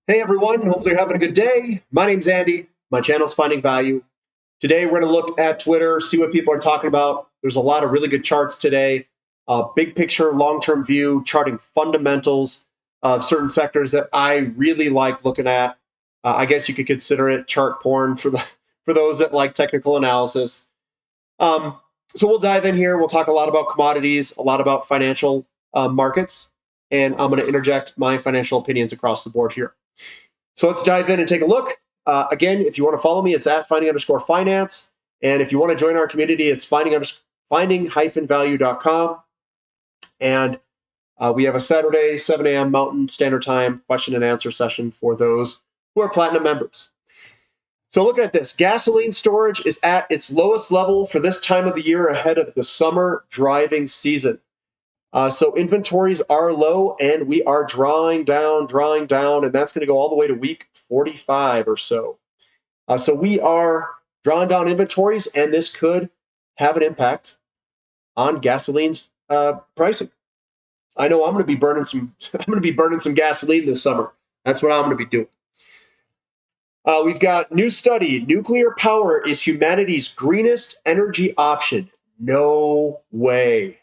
Hey everyone, hopefully you're having a good day. My name's Andy. My channel's Finding Value. Today we're going to look at Twitter, see what people are talking about. There's a lot of really good charts today. Big picture, long-term view, charting fundamentals of certain sectors that I really like looking at. I guess you could consider it chart porn for those that like technical analysis. Um, so we'll dive in here. We'll talk a lot about commodities, a lot about financial markets, and I'm going to interject my financial opinions across the board here. So let's dive in and take a look. Again, if you want to follow me, it's at finding_finance. And if you want to join our community, it's finding-value.com. And we have a Saturday, 7 a.m. Mountain Standard Time question and answer session for those who are platinum members. So look at this. Gasoline storage is at its lowest level for this time of the year ahead of the summer driving season. So inventories are low, and we are drawing down, and that's going to go all the way to week 45 or so. So we are drawing down inventories, and this could have an impact on gasoline's pricing. I know I'm going to be burning some. I'm going to be burning some gasoline this summer. That's what I'm going to be doing. We've got new study: nuclear power is humanity's greenest energy option. No way.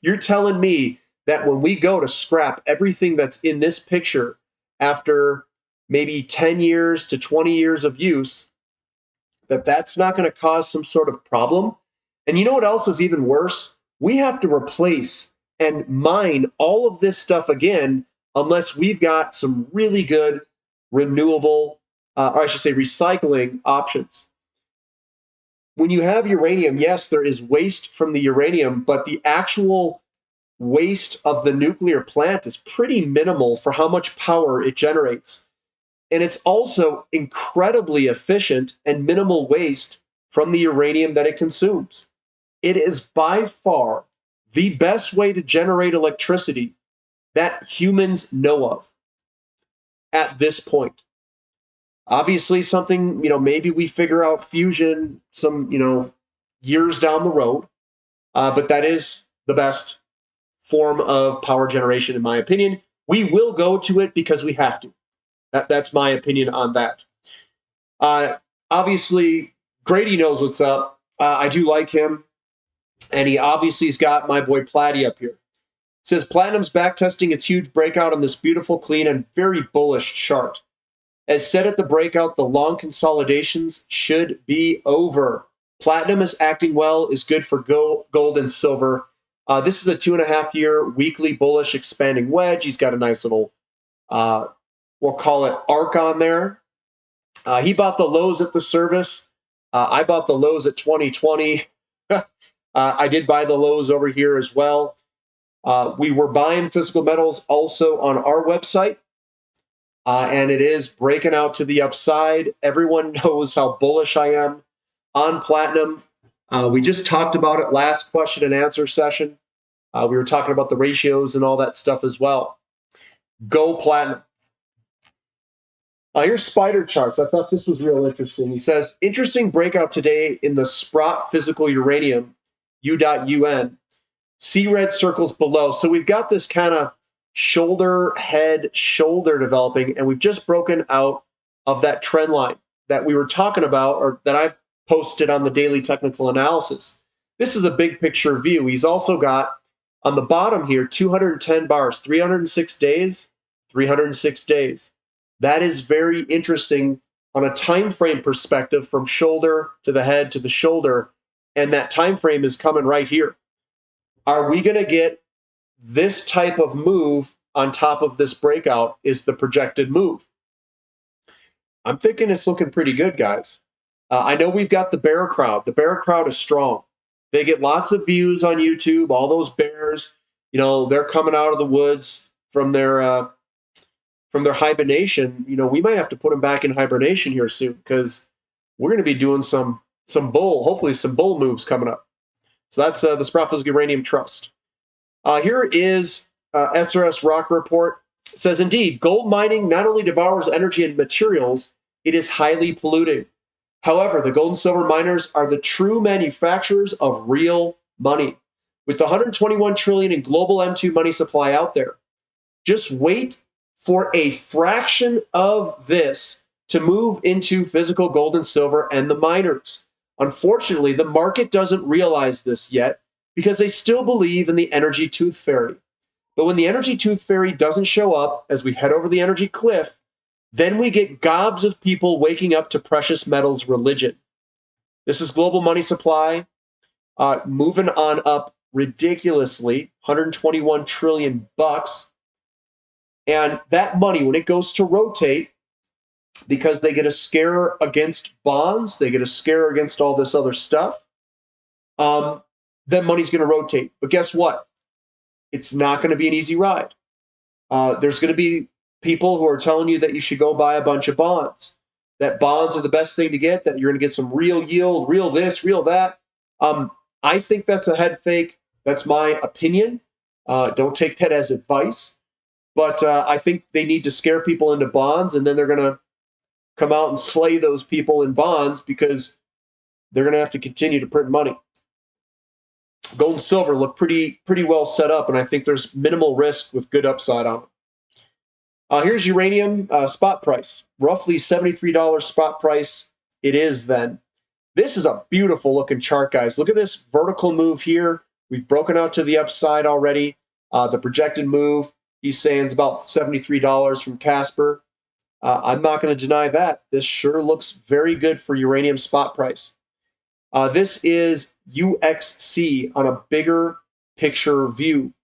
You're telling me that when we go to scrap everything that's in this picture after maybe 10 years to 20 years of use, that's not going to cause some sort of problem? And you know what else is even worse? We have to replace and mine all of this stuff again unless we've got some really good renewable, or I should say recycling options. When you have uranium, yes, there is waste from the uranium, but the actual waste of the nuclear plant is pretty minimal for how much power it generates. And it's also incredibly efficient and minimal waste from the uranium that it consumes. It is by far the best way to generate electricity that humans know of at this point. Obviously, something, maybe we figure out fusion some, years down the road, but that is the best form of power generation, in my opinion. We will go to it because we have to. That's my opinion on that. Obviously, Grady knows what's up. I do like him, and he obviously has got my boy Platty up here. It says Platinum's backtesting its huge breakout on this beautiful, clean, and very bullish chart. As said at the breakout, the long consolidations should be over. Platinum is acting well, is good for gold and silver. This is a 2.5-year weekly bullish expanding wedge. He's got a nice little, we'll call it arc on there. He bought the lows at the service. I bought the lows at 2020. I did buy the lows over here as well. We were buying physical metals also on our website. And it is breaking out to the upside. Everyone knows how bullish I am on platinum. We just talked about it last question and answer session. We were talking about the ratios and all that stuff as well. Go platinum. Here's spider charts. I thought this was real interesting. He says, interesting breakout today in the Sprott physical uranium, U.UN. See red circles below. So we've got this kind of shoulder developing, and we've just broken out of that trend line that we were talking about, or that I've posted on the daily technical analysis. This is a big picture view. He's also got on the bottom here 210 bars, 306 days, 306 days. That is very interesting on a time frame perspective, from shoulder to the head to the shoulder, and that time frame is coming right here. Are we going to get this type of move on top of this breakout? Is the projected move? I'm thinking it's looking pretty good, guys. I know we've got the bear crowd. The bear crowd is strong. They get lots of views on YouTube. All those bears, they're coming out of the woods from their hibernation. We might have to put them back in hibernation here soon, because we're going to be doing hopefully some bull moves coming up. So that's the Sprott Physical Uranium Trust. Here is SRS Rock Report. It says, indeed, gold mining not only devours energy and materials, it is highly polluting. However, the gold and silver miners are the true manufacturers of real money. With the $121 trillion in global M2 money supply out there, just wait for a fraction of this to move into physical gold and silver and the miners. Unfortunately, the market doesn't realize this yet because they still believe in the energy tooth fairy. But when the energy tooth fairy doesn't show up as we head over the energy cliff, then we get gobs of people waking up to precious metals religion. This is global money supply moving on up ridiculously, 121 trillion bucks. And that money, when it goes to rotate, because they get a scare against bonds, they get a scare against all this other stuff, then money's going to rotate. But guess what? It's not going to be an easy ride. There's going to be people who are telling you that you should go buy a bunch of bonds, that bonds are the best thing to get, that you're going to get some real yield, real this, real that. I think that's a head fake. That's my opinion. Don't take that as advice. But I think they need to scare people into bonds, and then they're going to come out and slay those people in bonds because they're going to have to continue to print money. Gold and silver look pretty well set up, and I think there's minimal risk with good upside on them. Here's uranium spot price, roughly $73 spot price. It is then. This is a beautiful looking chart, guys. Look at this vertical move here. We've broken out to the upside already. The projected move, he's saying, is about $73 from Casper. I'm not going to deny that. This sure looks very good for uranium spot price. This is UXC on a bigger picture view.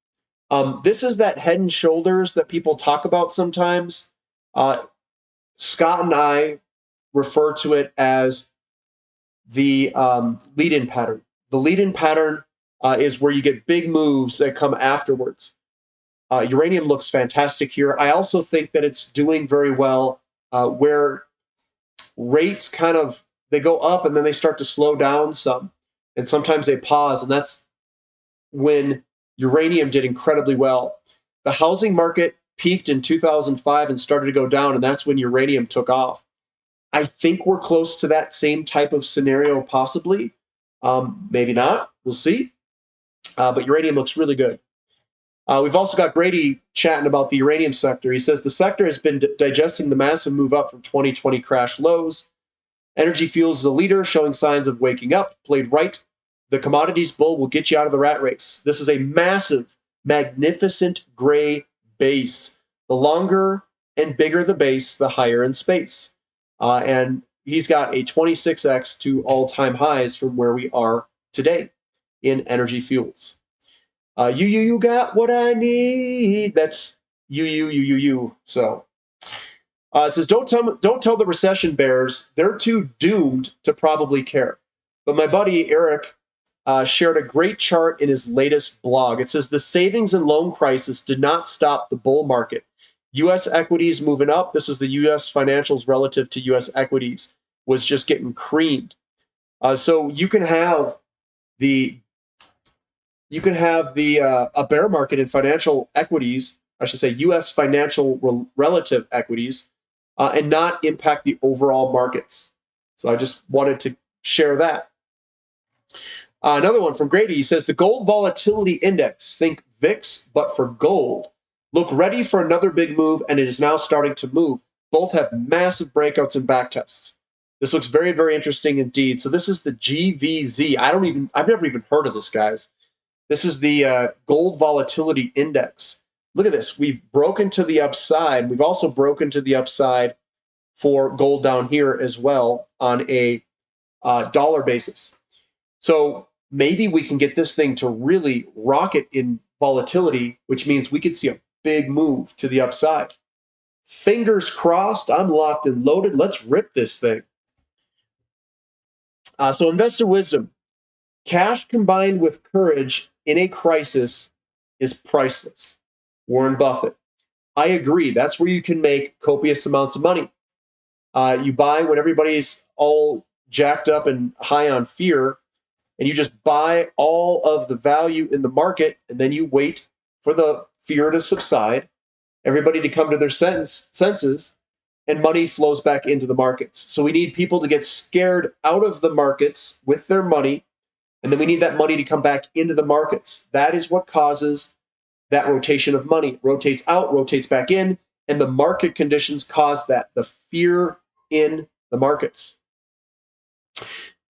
This is that head and shoulders that people talk about sometimes. Scott and I refer to it as the lead-in pattern. The lead-in pattern is where you get big moves that come afterwards. Uranium looks fantastic here. I also think that it's doing very well where rates they go up and then they start to slow down some, and sometimes they pause, and that's when uranium did incredibly well. The housing market peaked in 2005 and started to go down, and that's when uranium took off. I think we're close to that same type of scenario, possibly. Maybe not. We'll see. But uranium looks really good. We've also got Grady chatting about the uranium sector. He says the sector has been digesting the massive move up from 2020 crash lows. Energy Fuels is a leader, showing signs of waking up. Played right, the commodities bull will get you out of the rat race. This is a massive, magnificent gray base. The longer and bigger the base, the higher in space. And he's got a 26x to all-time highs from where we are today in Energy Fuels. You got what I need. That's you. So it says, don't tell the recession bears. They're too doomed to probably care. But my buddy Eric shared a great chart in his latest blog. It says the savings and loan crisis did not stop the bull market. U.S. equities moving up. This is the U.S. financials relative to U.S. equities was just getting creamed. So you can have a bear market in financial equities, I should say U.S. financial relative equities, and not impact the overall markets. So I just wanted to share that. Another one from Grady, he says the gold volatility index, think VIX, but for gold, look ready for another big move, and it is now starting to move. Both have massive breakouts and backtests. This looks very, very interesting indeed. So this is the GVZ. I've never even heard of this, guys. This is the gold volatility index. Look at this. We've broken to the upside. We've also broken to the upside for gold down here as well on a dollar basis. So maybe we can get this thing to really rocket in volatility, which means we could see a big move to the upside. Fingers crossed. I'm locked and loaded. Let's rip this thing. So investor wisdom. Cash combined with courage in a crisis is priceless. Warren Buffett. I agree. That's where you can make copious amounts of money. You buy when everybody's all jacked up and high on fear, and you just buy all of the value in the market, and then you wait for the fear to subside, everybody to come to their senses, and money flows back into the markets. So we need people to get scared out of the markets with their money, and then we need that money to come back into the markets. That is what causes that rotation of money. It rotates out, rotates back in, and the market conditions caused that, the fear in the markets.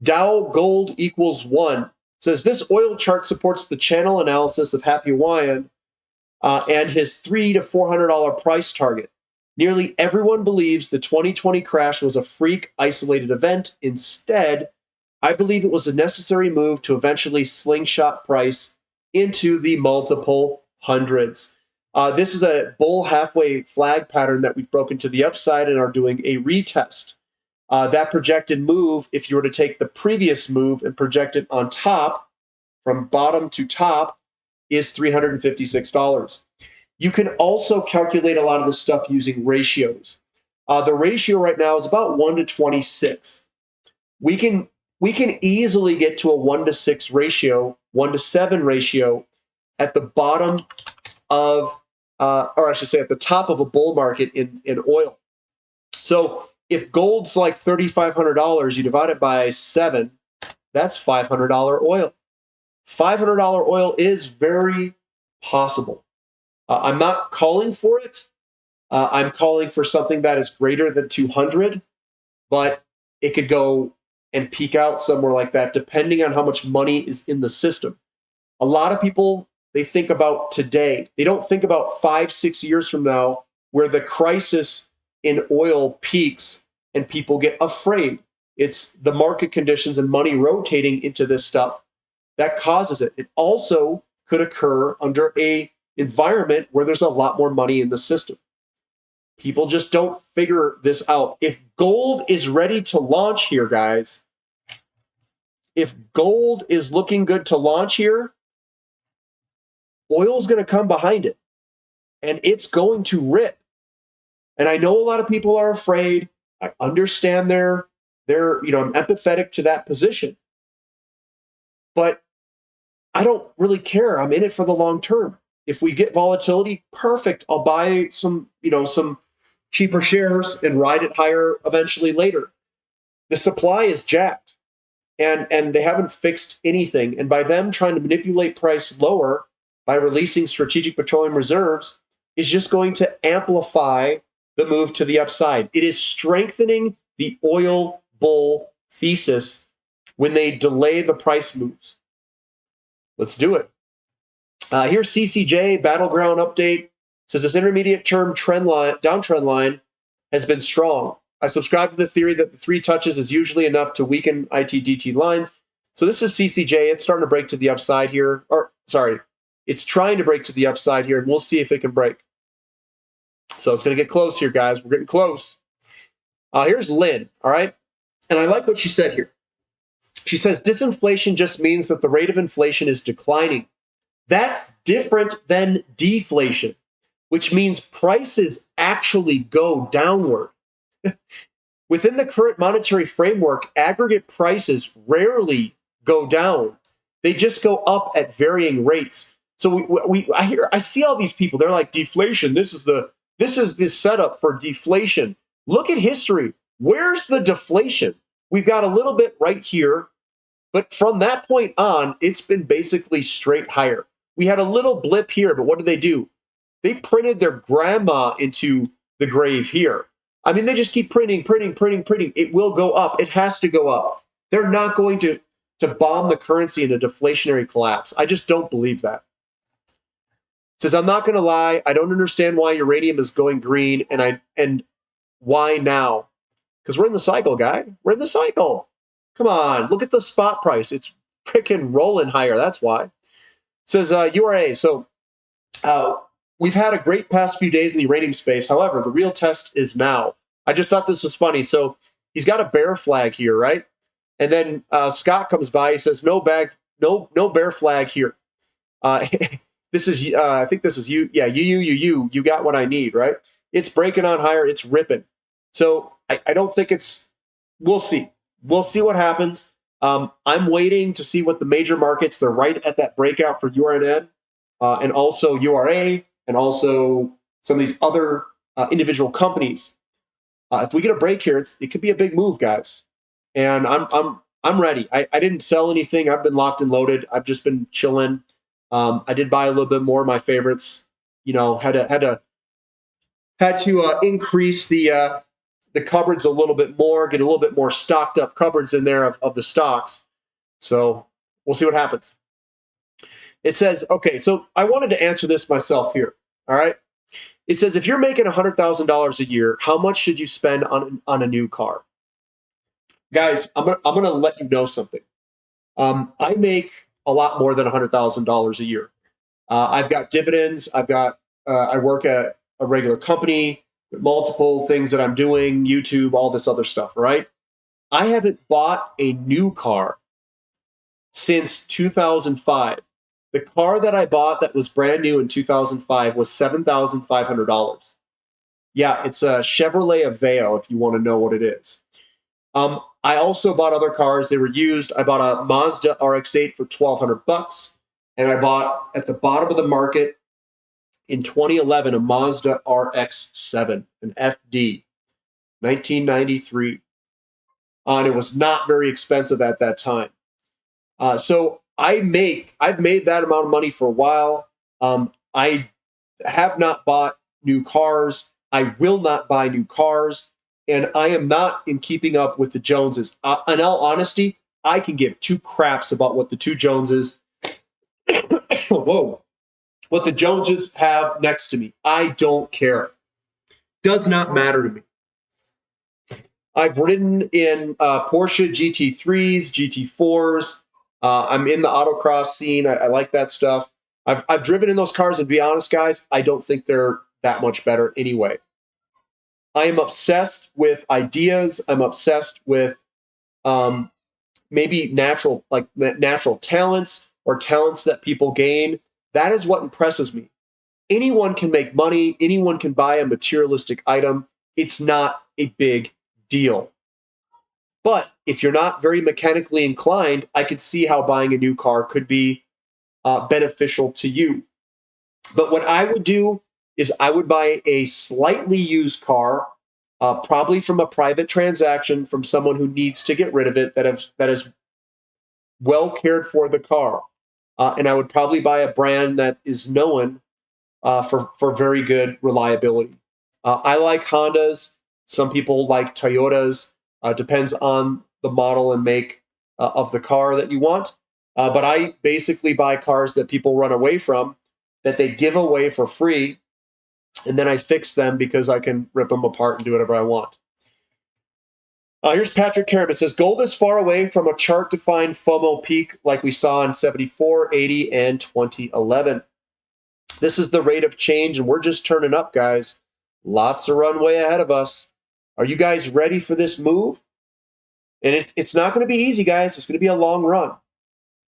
Dow Gold equals 1 says this oil chart supports the channel analysis of Happy Hawaiian and his $300 to $400 price target. Nearly everyone believes the 2020 crash was a freak, isolated event. Instead, I believe it was a necessary move to eventually slingshot price into the multiple hundreds. This is a bull halfway flag pattern that we've broken to the upside and are doing a retest. That projected move, if you were to take the previous move and project it on top, from bottom to top, is $356. You can also calculate a lot of this stuff using ratios. The ratio right now is about 1 to 26. We can easily get to a 1 to 6 ratio, 1 to 7 ratio at the bottom of, or I should say at the top of a bull market in oil. So if gold's like $3,500, you divide it by 7, that's $500 oil. $500 oil is very possible. I'm not calling for it. I'm calling for something that is greater than 200, but it could go and peak out somewhere like that, depending on how much money is in the system. A lot of people, they think about today. They don't think about 5-6 years from now, where the crisis in oil peaks and people get afraid. It's the market conditions and money rotating into this stuff that causes it. It also could occur under a environment where there's a lot more money in the system. People just don't figure this out. If gold is ready to launch here, guys, if gold is looking good to launch here, oil is going to come behind it, and it's going to rip. And I know a lot of people are afraid. I understand I'm empathetic to that position. But I don't really care. I'm in it for the long term. If we get volatility, perfect. I'll buy some cheaper shares and ride it higher eventually later. The supply is jacked, and they haven't fixed anything. And by them trying to manipulate price lower by releasing strategic petroleum reserves is just going to amplify the move to the upside. It is strengthening the oil bull thesis when they delay the price moves. Let's do it. Here's CCJ Battleground update. Says this intermediate term downtrend line has been strong. I subscribe to the theory that the 3 touches is usually enough to weaken ITDT lines. So this is CCJ. It's starting to break to the upside here. It's trying to break to the upside here, and we'll see if it can break. So it's going to get close here, guys. We're getting close. Here's Lynn, all right? And I like what she said here. She says disinflation just means that the rate of inflation is declining. That's different than deflation, which means prices actually go downward. Within the current monetary framework, aggregate prices rarely go down. They just go up at varying rates. So I see all these people. They're like deflation. This is the setup for deflation. Look at history. Where's the deflation? We've got a little bit right here, but from that point on, it's been basically straight higher. We had a little blip here, but what did they do? They printed their grandma into the grave here. I mean, they just keep printing. It will go up. It has to go up. They're not going to bomb the currency in a deflationary collapse. I just don't believe that. Says, I'm not going to lie. I don't understand why uranium is going green, and why now? Because we're in the cycle, guy. We're in the cycle. Come on, look at the spot price. It's freaking rolling higher. That's why. Says URA. So we've had a great past few days in the uranium space. However, the real test is now. I just thought this was funny. So he's got a bear flag here, right? And then Scott comes by. He says, no bear flag here. This is, I think this is you. Yeah, you got what I need, right? It's breaking on higher. It's ripping. So I don't think we'll see. We'll see what happens. I'm waiting to see what the major markets, they're right at that breakout for URNM and also URA and also some of these other individual companies. If we get a break here, it could be a big move, guys. And I'm ready. I didn't sell anything. I've been locked and loaded. I've just been chilling. I did buy a little bit more of my favorites. Had to Had to increase the cupboards a little bit more, get a little bit more stocked up cupboards in there of the stocks. So we'll see what happens. It says, okay, so I wanted to answer this myself here. All right. It says, if you're making $100,000 a year, how much should you spend on a new car? Guys, I'm gonna let you know something. I make a lot more than $100,000 a year. I've got dividends. I work at a regular company, multiple things that I'm doing, YouTube, all this other stuff, right? I haven't bought a new car since 2005. The car that I bought that was brand new in 2005 was $7,500. Yeah, it's a Chevrolet Aveo, if you want to know what it is. I also bought other cars. They were used. I bought a Mazda RX-8 for $1,200, and I bought at the bottom of the market in 2011 a Mazda RX-7, an FD, 1993, and it was not very expensive at that time. So I've made that amount of money for a while. I have not bought new cars. I will not buy new cars. And I am not in keeping up with the Joneses. In all honesty, I can give two craps about what the two Joneses, whoa, what the Joneses have next to me. I don't care. Does not matter to me. I've ridden in Porsche GT3s, GT4s. I'm in the autocross scene. I like that stuff. I've driven in those cars, and to be honest, guys, I don't think they're that much better anyway. I am obsessed with ideas. I'm obsessed with maybe natural talents or talents that people gain. That is what impresses me. Anyone can make money. Anyone can buy a materialistic item. It's not a big deal. But if you're not very mechanically inclined, I could see how buying a new car could be beneficial to you. But what I would do is I would buy a slightly used car, probably from a private transaction from someone who needs to get rid of it, that is well cared for the car. And I would probably buy a brand that is known for very good reliability. I like Hondas. Some people like Toyotas. Depends on the model and make of the car that you want. But I basically buy cars that people run away from, that they give away for free, and then I fix them because I can rip them apart and do whatever I want. Here's Patrick Karam. It says, gold is far away from a chart-defined FOMO peak like we saw in 74, 80, and 2011. This is the rate of change, and we're just turning up, guys. Lots of runway ahead of us. Are you guys ready for this move? And it's not going to be easy, guys. It's going to be a long run.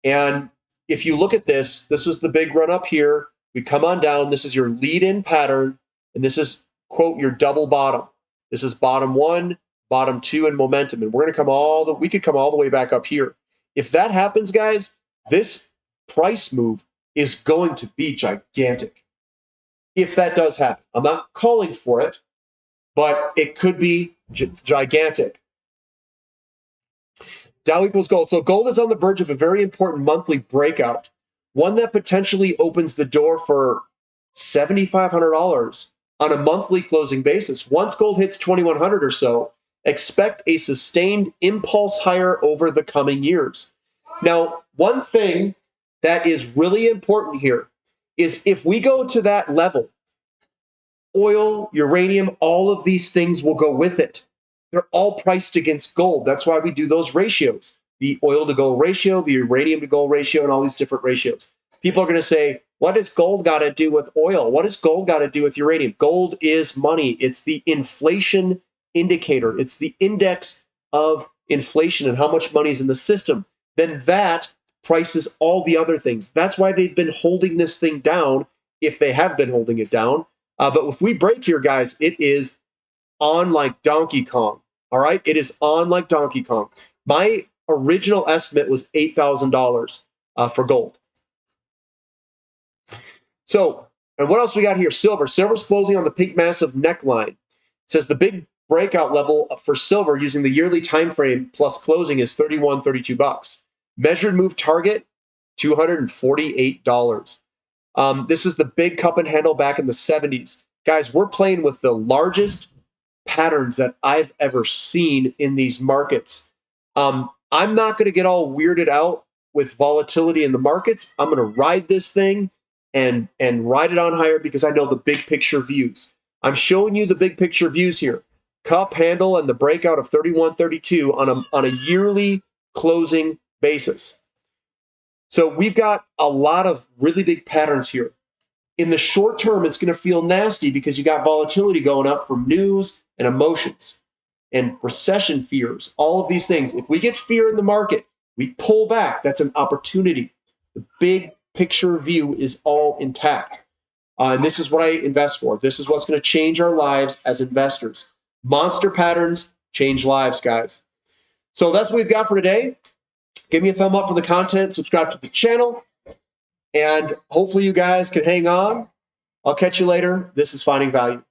And if you look at this was the big run up here. We come on down. This is your lead-in pattern, and this is, quote, your double bottom. This is bottom one, bottom two, and momentum. And we're going to we could come all the way back up here. If that happens, guys, this price move is going to be gigantic. If that does happen, I'm not calling for it, but it could be gigantic. Dow equals gold. So gold is on the verge of a very important monthly breakout, one that potentially opens the door for $7,500 on a monthly closing basis. Once gold hits 2,100 or so, expect a sustained impulse higher over the coming years. Now, one thing that is really important here is if we go to that level, oil, uranium, all of these things will go with it. They're all priced against gold. That's why we do those ratios. The oil to gold ratio, the uranium to gold ratio, and all these different ratios. People are going to say, what does gold got to do with oil? What does gold got to do with uranium? Gold is money. It's the inflation indicator. It's the index of inflation and how much money is in the system. Then that prices all the other things. That's why they've been holding this thing down, if they have been holding it down. But if we break here, guys, it is on like Donkey Kong. All right? It is on like Donkey Kong. My original estimate was $8,000 for gold. So, and what else we got here? Silver. Silver's closing on the pink massive neckline. It says the big breakout level for silver using the yearly time frame plus closing is $31, $32. Measured move target, $248. This is the big cup and handle back in the 70s. guys, we're playing with the largest patterns that I've ever seen in these markets. I'm not going to get all weirded out with volatility in the markets. I'm going to ride this thing and ride it on higher because I know the big picture views. I'm showing you the big picture views here. Cup handle and the breakout of 31.32 on a yearly closing basis. So we've got a lot of really big patterns here. In the short term, it's going to feel nasty because you got volatility going up from news and emotions and recession fears, all of these things. If we get fear in the market, we pull back. That's an opportunity. The big picture view is all intact. And this is what I invest for. This is what's going to change our lives as investors. Monster patterns change lives, guys. So that's what we've got for today. Give me a thumb up for the content. Subscribe to the channel. And hopefully you guys can hang on. I'll catch you later. This is Finding Value.